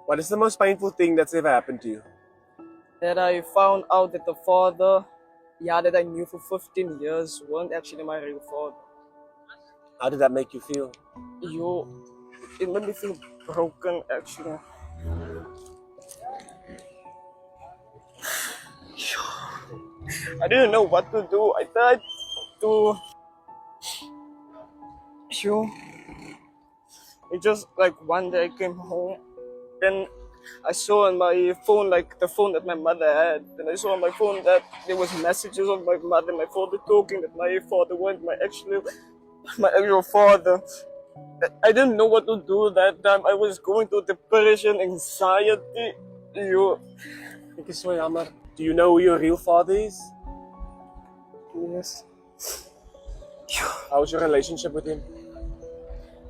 What is the most painful thing that's ever happened to you? That I found out that the father, that I knew for 15 years, weren't actually my real father. How did that make you feel? It made me feel broken, actually. I didn't know what to do. I tried to. It just like one day I came home, then I saw on my phone, like the phone that my mother had, and I saw on my phone that there was messages of my mother and my father talking that my father weren't my actual father. I didn't know what to do that time. I was going through depression, anxiety. Ek is so jammer. Do you know who your real father is? Yes. How's your relationship with him?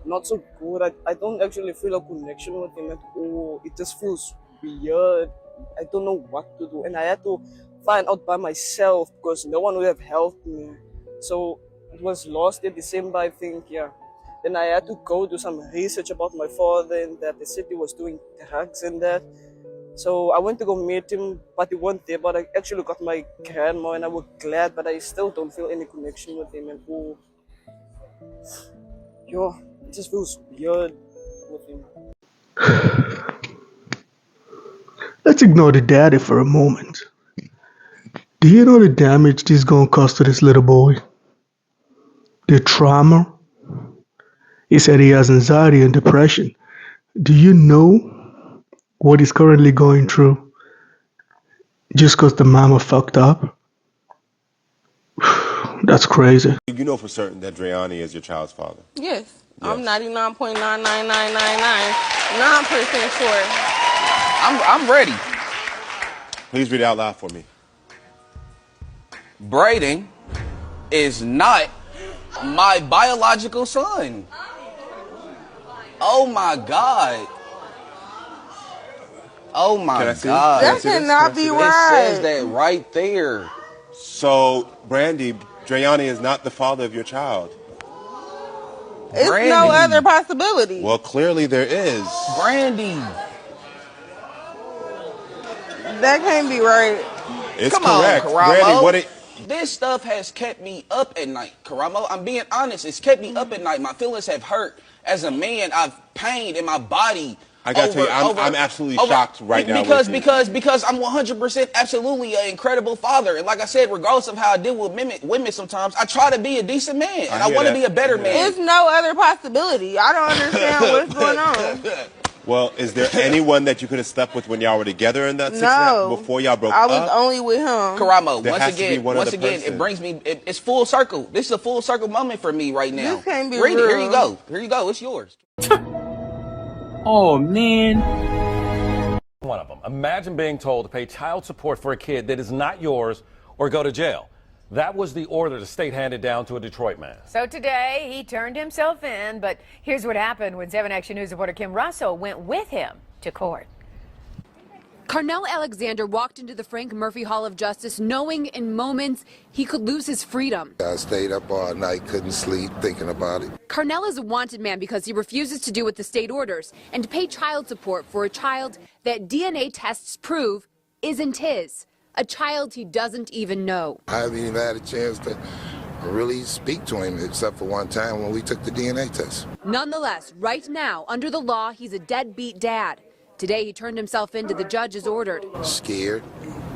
Not so good. I don't actually feel a connection with him at all. It just feels weird. I don't know what to do. And I had to find out by myself because no one would have helped me. So it was last year, December, I think, yeah. Then I had to go do some research about my father and that the city was doing drugs and that. So I went to go meet him, but he wasn't there. But I actually got my grandma and I was glad, but I still don't feel any connection with him and all. It just feels weird with him. Let's ignore the daddy for a moment. Do you know the damage this is gonna cause to this little boy? The trauma? He said he has anxiety and depression. Do you know what he's currently going through just because the mama fucked up? That's crazy. You know for certain that Dreani is your child's father? Yes. I'm 99.99999% sure. I'm ready. Please read it out loud for me. Braden is not my biological son. Oh my God. Oh my God. That cannot be right. It says that right there. So, Brandy, Dreani is not the father of your child. It's no other possibility. Well, clearly there is. Brandy. That can't be right. It's Come correct. on, Karamo. Brandy, This stuff has kept me up at night, Karamo. I'm being honest. It's kept me up at night. My feelings have hurt. As a man, I've pain in my body. I gotta tell you, I'm absolutely shocked right now. Because I'm 100% absolutely an incredible father. And like I said, regardless of how I deal with women sometimes, I try to be a decent man. And I want to be a better man. There's no other possibility. I don't understand what's going on. Well, is there anyone that you could have slept with when y'all were together in that 6 No. before y'all broke I up? was only with him. Karamo, There once has to be again, one other person. it brings me, it's full circle. This is a full circle moment for me right now. This can't be Read real. it. Here you go. Here you go. It's yours. Oh, man. One of them. Imagine being told to pay child support for a kid that is not yours or go to jail. That was the order the state handed down to a Detroit man. So today, he turned himself in, but here's what happened when 7 Action News reporter Kim Russell went with him to court. Carnell Alexander walked into the Frank Murphy Hall of Justice knowing in moments he could lose his freedom. I stayed up all night, couldn't sleep, thinking about it. Carnell is a wanted man because he refuses to do what the state orders and to pay child support for a child that DNA tests prove isn't his. A child he doesn't even know. I haven't even had a chance to really speak to him except for one time when we took the DNA test. Nonetheless, right now, under the law, he's a deadbeat dad. Today, he turned himself in to the judge as ordered. Scared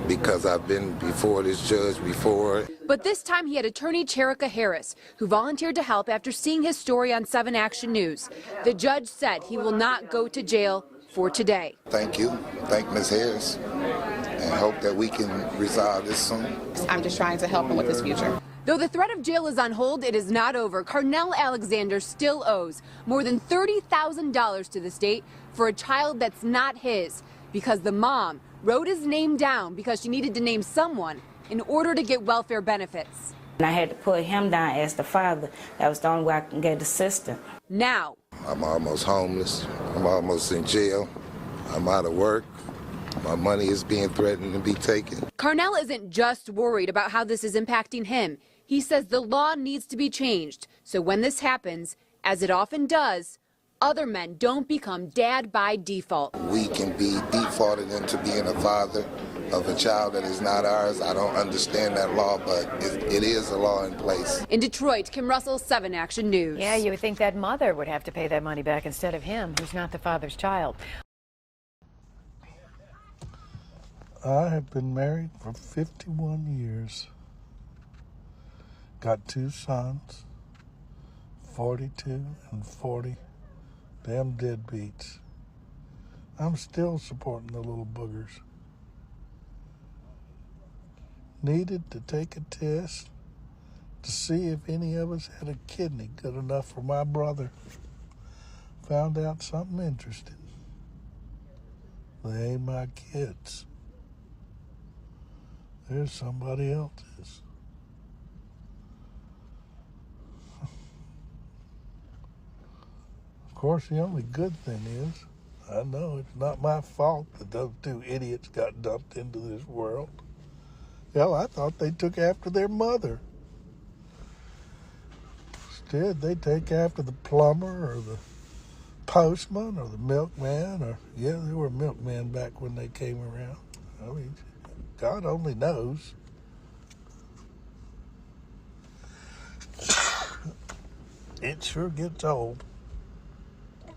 because I've been before this judge before. But this time he had attorney Cherika Harris, who volunteered to help after seeing his story on 7 Action News. The judge said he will not go to jail for today. Thank you. Thank Ms. Harris. And hope that we can resolve this soon. I'm just trying to help him with his future. Though the threat of jail is on hold, it is not over. Carnell Alexander still owes more than $30,000 to the state for a child that's not his because the mom wrote his name down because she needed to name someone in order to get welfare benefits. And I had to put him down as the father. That was the only way I can get assistance. Now, I'm almost homeless. I'm almost in jail. I'm out of work. My money is being threatened to be taken. Carnell isn't just worried about how this is impacting him. He says the law needs to be changed. So when this happens, as it often does, other men don't become dad by default. We can be defaulted into being a father of a child that is not ours. I don't understand that law, but it is a law in place. In Detroit, Kim Russell, 7 Action News. Yeah, you would think that mother would have to pay that money back instead of him, who's not the father's child. I have been married for 51 years. Got 2 sons, 42 and 40. Damn deadbeats. I'm still supporting the little boogers. Needed to take a test to see if any of us had a kidney good enough for my brother. Found out something interesting. They ain't my kids. There's somebody else's. Of course, the only good thing is, I know it's not my fault that those 2 idiots got dumped into this world. Hell, I thought they took after their mother. Instead, they take after the plumber or the postman or the milkman, or, yeah, they were milkmen back when they came around. I mean, God only knows. It sure gets old.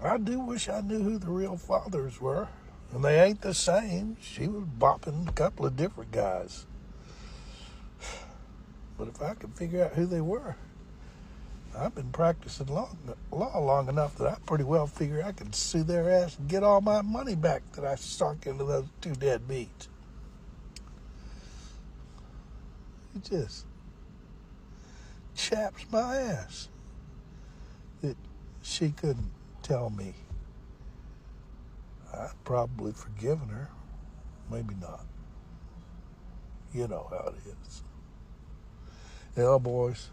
I do wish I knew who the real fathers were. And they ain't the same. She was bopping a couple of different guys. But if I could figure out who they were, I've been practicing law long enough that I pretty well figure I can sue their ass and get all my money back that I sunk into those 2 deadbeats. It just chaps my ass that she couldn't tell me. I'd probably forgiven her. Maybe not. You know how it is. Hell, boys,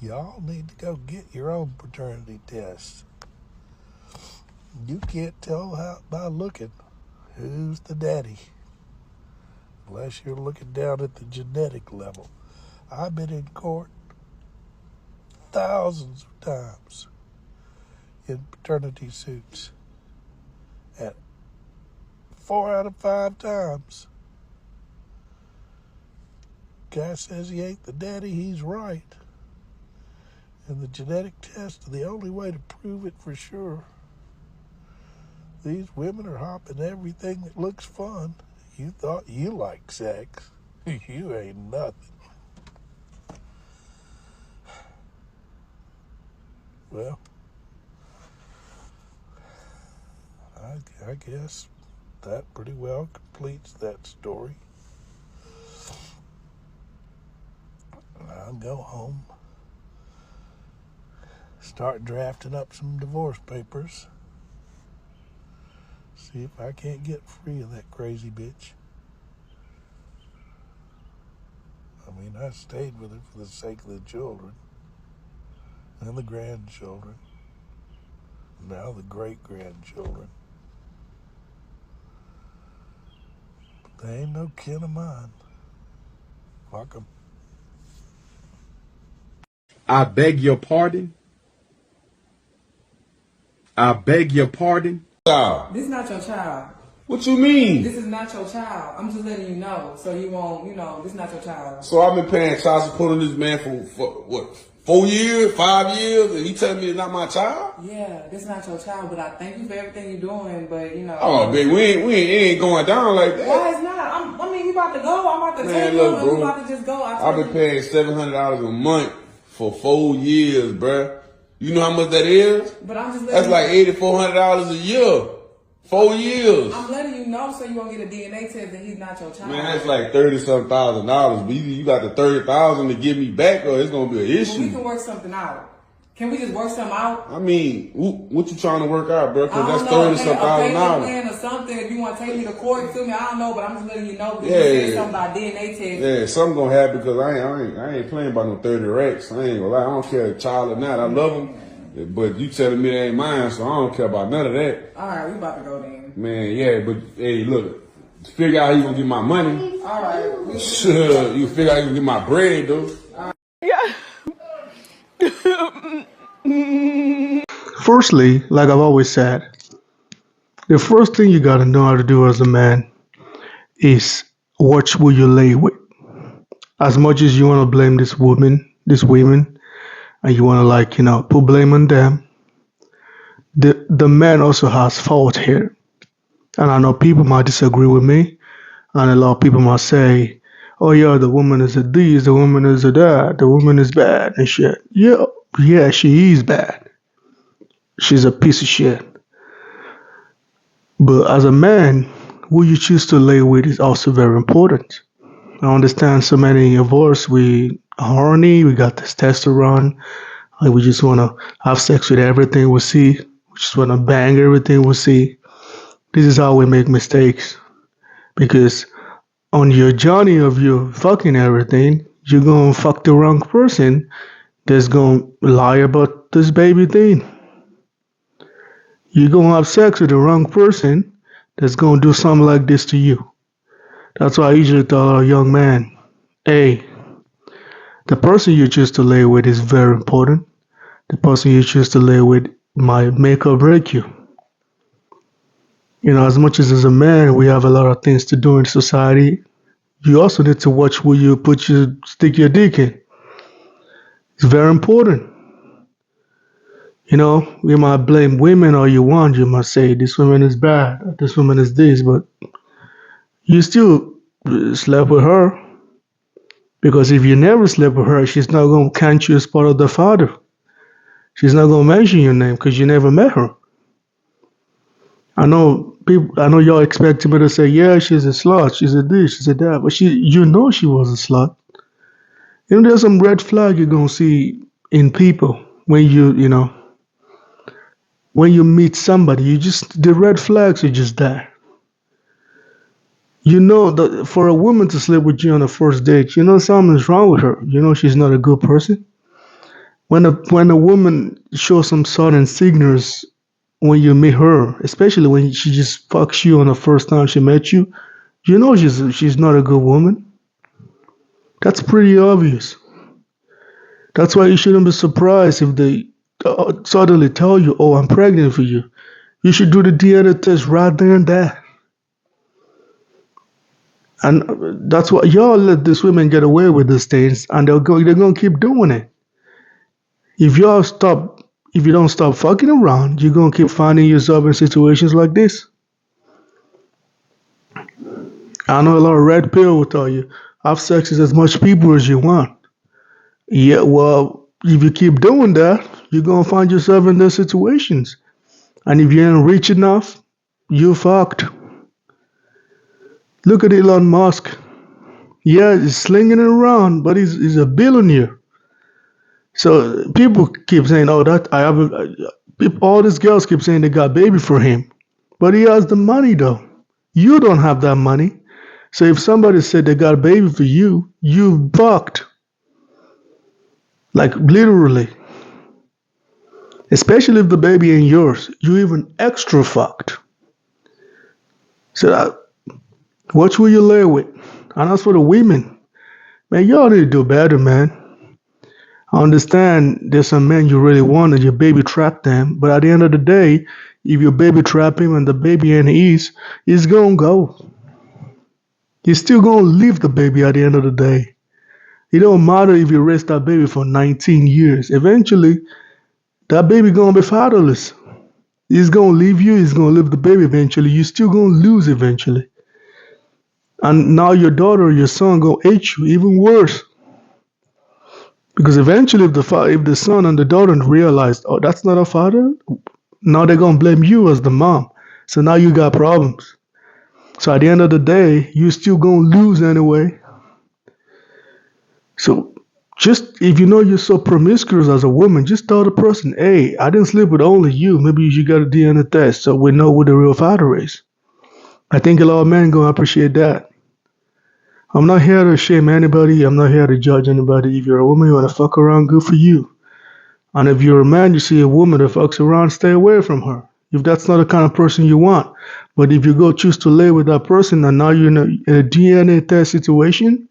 y'all need to go get your own paternity test. You can't tell by looking who's the daddy, unless you're looking down at the genetic level. I've been in court thousands of times in paternity suits, and 4 out of 5 times, guy says he ain't the daddy, he's right. And the genetic test is the only way to prove it for sure. These women are hopping everything that looks fun. You thought you liked sex. You ain't nothing. Well, I guess that pretty well completes that story. I'll go home, start drafting up some divorce papers, see if I can't get free of that crazy bitch. I mean, I stayed with her for the sake of the children and the grandchildren, now the great-grandchildren. But they ain't no kin of mine. Fuck 'em. I beg your pardon? I beg your pardon? This is not your child. What you mean? This is not your child. I'm just letting you know, so you won't, this is not your child. So I've been paying child support on this man for what, 4 years, 5 years, and he telling me it's not my child? Yeah, this is not your child, but I thank you for everything you're doing, but Oh, baby, it ain't going down like that. Why it's not? We about to go. I'm about to take you, and we about to just go. I've been paying $700 a month for 4 years, bruh. You know how much that is? But I'm just That's like $8,400 a year. 4 years. I'm letting you know so you won't get a DNA test that he's not your child. Man, that's like $30-something thousand. But either you got the $30,000 to give me back, or it's gonna be an issue. Well, we can work something out. Can we just work something out? I mean, what you trying to work out, bro? Because that's $30-something thousand. Plan or something. If you want to take me to court, to me, I don't know, but I'm just letting you know. Because you said something about DNA test. Yeah, something gonna happen because I ain't playing by no 30 racks. I ain't gonna lie. I don't care if child or not. I love them, but you telling me they ain't mine, so I don't care about none of that. All right, we about to go then. Man, yeah, but hey, look, figure out how you gonna get my money. All right. Sure, you figure out how you gonna get my bread, though. Yeah. Firstly, like I've always said, the first thing you gotta know how to do as a man is watch who you lay with. As much as you wanna blame these women, and you wanna put blame on them, the man also has fault here. And I know people might disagree with me, and a lot of people might say, "Oh yeah, the woman is a this, the woman is a that, the woman is bad and shit." Yeah, yeah, she is bad. She's a piece of shit. But as a man, who you choose to lay with is also very important. I understand so many of us, we horny, we got this testosterone, and we just want to have sex with everything we see. We just want to bang everything we see. This is how we make mistakes. Because on your journey of you fucking everything, you're going to fuck the wrong person that's going to lie about this baby thing. You're going to have sex with the wrong person that's going to do something like this to you. That's why I usually tell a young man, hey, the person you choose to lay with is very important. The person you choose to lay with might make or break you. You know, as much as a man, we have a lot of things to do in society. You also need to watch where you stick your dick in. It's very important. You know, you might blame women all you want. You might say this woman is bad, this woman is this, but you still slept with her. Because if you never slept with her, she's not going to count you as part of the father. She's not going to mention your name because you never met her. I know y'all expect me to say, yeah, she's a slut, she's a this, she's a that, but you know she was a slut. You know, there's some red flag you're going to see in people when when you meet somebody, the red flags are just there. You know that for a woman to sleep with you on a first date, you know something's wrong with her. You know she's not a good person. When a woman shows some sudden signals when you meet her, especially when she just fucks you on the first time she met you, you know she's not a good woman. That's pretty obvious. That's why you shouldn't be surprised if they suddenly tell you, "Oh, I'm pregnant for you." You should do the DNA test right there and there. And that's why y'all let these women get away with these things, and they're going to keep doing it. If you don't stop fucking around, you're going to keep finding yourself in situations like this. I know a lot of red pill will tell you, have sex with as much people as you want. Yeah, well, if you keep doing that, you're going to find yourself in those situations. And if you ain't rich enough, you're fucked. Look at Elon Musk. Yeah, he's slinging it around, but he's a billionaire. So people keep saying, "Oh, that I have." All these girls keep saying they got baby for him, but he has the money though. You don't have that money. So if somebody said they got a baby for you, you fucked. Like literally. Especially if the baby ain't yours, you even extra fucked. So watch who you lay with. And as for the women, man, y'all need to do better, man. I understand there's some men you really want and your baby trap them, but at the end of the day, if your baby trap him and the baby ain't his, he's gonna go. He's still gonna leave the baby at the end of the day. It don't matter if you raise that baby for 19 years. Eventually, that baby gonna be fatherless. He's gonna leave you, he's gonna leave the baby eventually. You still gonna lose eventually. And now your daughter or your son gonna hate you even worse. Because eventually if the son and the daughter realize, oh, that's not a father, now they're gonna blame you as the mom. So now you got problems. So at the end of the day, you still gonna lose anyway. So just if you know you're so promiscuous as a woman, just tell the person, hey, I didn't sleep with only you. Maybe you should get a DNA test so we know who the real father is. I think a lot of men gonna appreciate that. I'm not here to shame anybody. I'm not here to judge anybody. If you're a woman, you wanna fuck around, good for you. And if you're a man, you see a woman that fucks around, stay away from her. If that's not the kind of person you want. But if you go choose to lay with that person and now you're in a DNA test situation,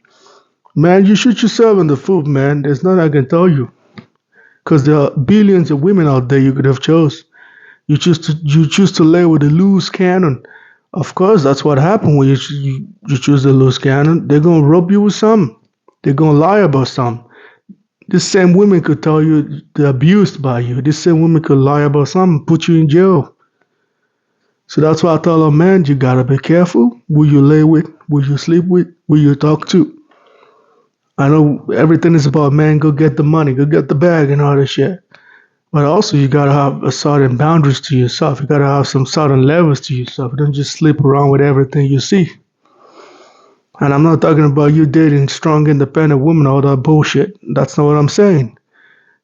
man, you shoot yourself in the foot, man. There's nothing I can tell you. Because there are billions of women out there you could have chose. You choose to lay with a loose cannon. Of course, that's what happened when you choose the loose cannon. They're gonna rub you with some. They're gonna lie about some. This same woman could tell you they're abused by you. This same woman could lie about something, put you in jail. So that's why I tell a man, you gotta be careful who you lay with, who you sleep with, who you talk to. I know everything is about man, go get the money, go get the bag and all that shit. But also you gotta have a certain boundaries to yourself. You gotta have some certain levels to yourself. Don't just sleep around with everything you see. And I'm not talking about you dating strong, independent women, all that bullshit. That's not what I'm saying.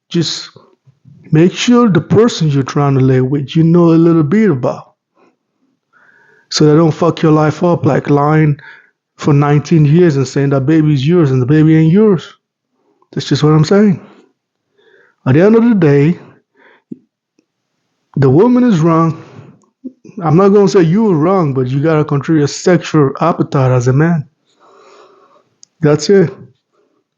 Just make sure the person you're trying to lay with, you know a little bit about. So they don't fuck your life up like lying for 19 years and saying that baby's yours and the baby ain't yours. That's just what I'm saying. At the end of the day, the woman is wrong. I'm not going to say you were wrong, but you got to control your sexual appetite as a man. That's it.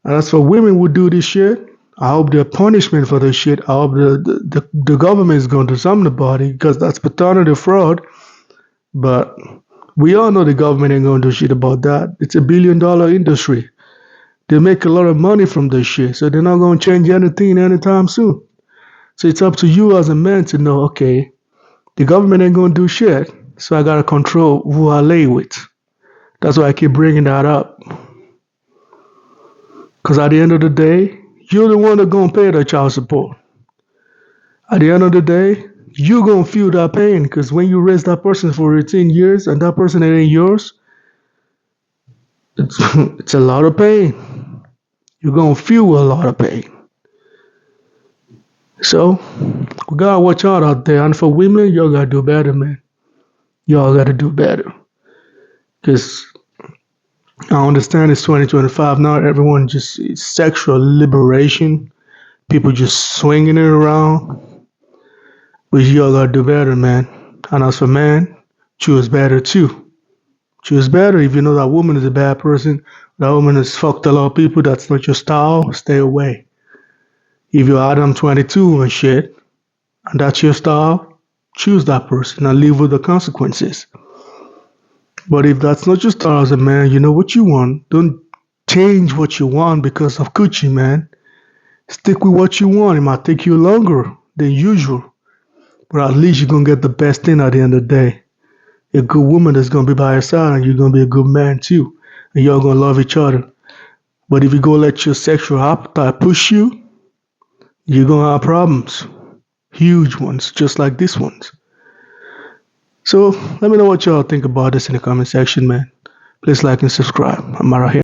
And as for women who do this shit, I hope their punishment for this shit, I hope the government is going to do something about it because that's paternity fraud. But we all know the government ain't going to do shit about that. It's a $1 billion industry. They make a lot of money from this shit, so they're not going to change anything anytime soon. So it's up to you as a man to know, okay, the government ain't going to do shit, so I got to control who I lay with. That's why I keep bringing that up. Because at the end of the day, you're the one that's going to pay the child support. At the end of the day, you're going to feel that pain because when you raise that person for 18 years and that person ain't yours, it's a lot of pain. You're going to feel a lot of pain. So, we got to watch out there. And for women, y'all got to do better, man. Y'all got to do better. Because I understand it's 2025 now. Everyone just, it's sexual liberation. People just swinging it around. But y'all got to do better, man. And as for men, choose better too. Choose better. If you know that woman is a bad person, that woman has fucked a lot of people, that's not your style, stay away. If you're Adam 22 and shit, and that's your style, choose that person and live with the consequences. But if that's not your style as a man, you know what you want. Don't change what you want because of coochie, man. Stick with what you want. It might take you longer than usual, but at least you're going to get the best thing at the end of the day. A good woman that's going to be by your side and you're going to be a good man too. And y'all going to love each other. But if you go let your sexual appetite push you, you're going to have problems. Huge ones, just like this ones. So let me know what y'all think about this in the comment section, man. Please like and subscribe. I'm out of here.